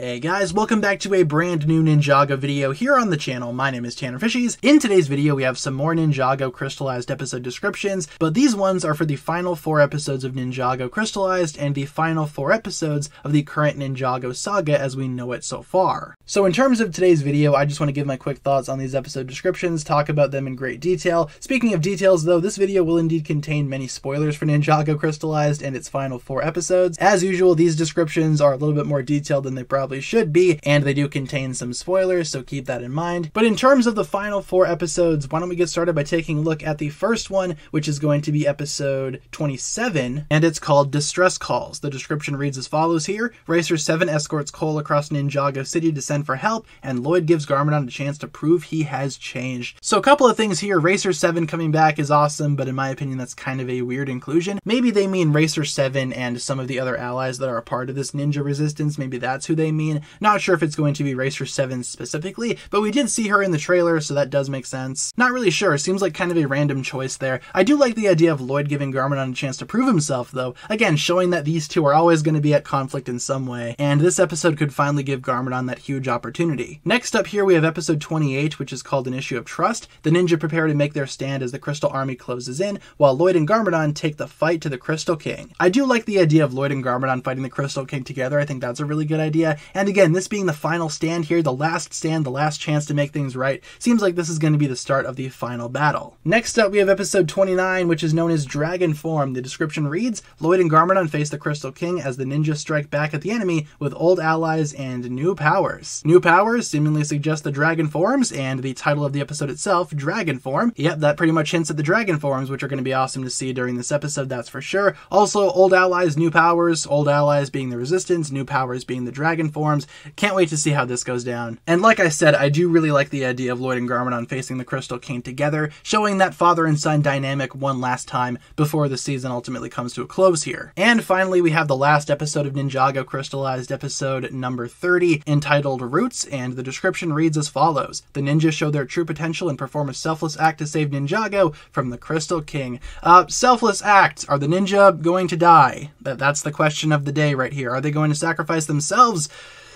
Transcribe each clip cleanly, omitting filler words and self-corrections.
Hey guys, welcome back to a brand new Ninjago video here on the channel. My name is TannerFishies. In today's video, we have some more Ninjago Crystalized episode descriptions, but these ones are for the final 4 episodes of Ninjago Crystalized and the final 4 episodes of the current Ninjago saga as we know it so far. So in terms of today's video, I just want to give my quick thoughts on these episode descriptions, talk about them in great detail. Speaking of details though, this video will indeed contain many spoilers for Ninjago Crystalized and its final 4 episodes. As usual, these descriptions are a little bit more detailed than they probably should be, and they do contain some spoilers, so keep that in mind. But in terms of the final 4 episodes, why don't we get started by taking a look at the first one, which is going to be episode 27, and it's called Distress Calls. The description reads as follows here: Racer 7 escorts Cole across Ninjago City to send for help, and Lloyd gives Garmadon a chance to prove he has changed. So a couple of things here. Racer 7 coming back is awesome, but in my opinion that's kind of a weird inclusion. Maybe they mean Racer 7 and some of the other allies that are a part of this ninja resistance. Maybe that's who they mean. Not sure if it's going to be Racer 7 specifically, but we did see her in the trailer, so that does make sense. Not really sure. Seems like kind of a random choice there. I do like the idea of Lloyd giving Garmadon a chance to prove himself, though. Again, showing that these two are always going to be at conflict in some way, and this episode could finally give Garmadon that huge opportunity. Next up here, we have episode 28, which is called An Issue of Trust. The ninja prepare to make their stand as the Crystal Army closes in, while Lloyd and Garmadon take the fight to the Crystal King. I do like the idea of Lloyd and Garmadon fighting the Crystal King together. I think that's a really good idea. And again, this being the final stand here, the last stand, the last chance to make things right, seems like this is going to be the start of the final battle. Next up, we have episode 29, which is known as Dragon Form. The description reads: Lloyd and Garmadon face the Crystal King as the ninjas strike back at the enemy with old allies and new powers. New powers seemingly suggest the dragon forms, and the title of the episode itself, Dragon Form. Yep, that pretty much hints at the dragon forms, which are going to be awesome to see during this episode, that's for sure. Also, old allies, new powers, old allies being the resistance, new powers being the dragon forms. Can't wait to see how this goes down. And like I said, I do really like the idea of Lloyd and Garmadon facing the Crystal King together, showing that father and son dynamic one last time before the season ultimately comes to a close here. And finally, we have the last episode of Ninjago Crystalized, episode number 30, entitled Roots, and the description reads as follows: The ninjas show their true potential and perform a selfless act to save Ninjago from the Crystal King. Selfless act. Are the ninja going to die? That's the question of the day right here. Are they going to sacrifice themselves?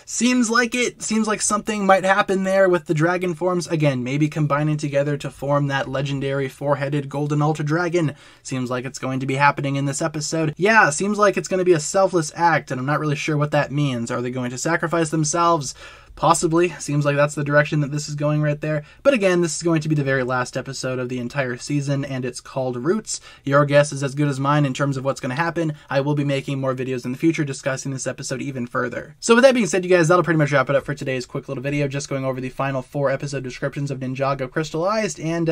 Seems like it. Seems like something might happen there with the dragon forms. Again, maybe combining together to form that legendary 4-headed golden ultra dragon. Seems like it's going to be happening in this episode. Yeah, seems like it's going to be a selfless act, and I'm not really sure what that means. Are they going to sacrifice themselves? Possibly. Seems like that's the direction that this is going right there. But again, this is going to be the very last episode of the entire season, and it's called Roots. Your guess is as good as mine in terms of what's going to happen. I will be making more videos in the future discussing this episode even further. So with that being said, you guys, that'll pretty much wrap it up for today's quick little video, just going over the final 4 episode descriptions of Ninjago Crystalized. And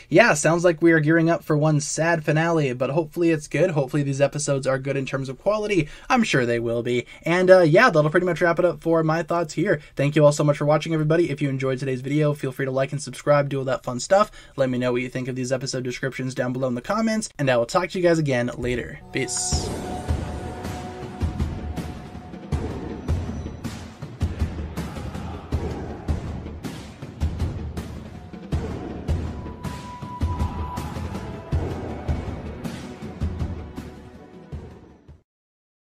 yeah, sounds like we are gearing up for one sad finale, but hopefully it's good. Hopefully these episodes are good in terms of quality. I'm sure they will be. And yeah, that'll pretty much wrap it up for my thoughts here. Thank you all so much for watching, everybody. If you enjoyed today's video, feel free to like and subscribe, do all that fun stuff. Let me know what you think of these episode descriptions down below in the comments, and I will talk to you guys again later. Peace.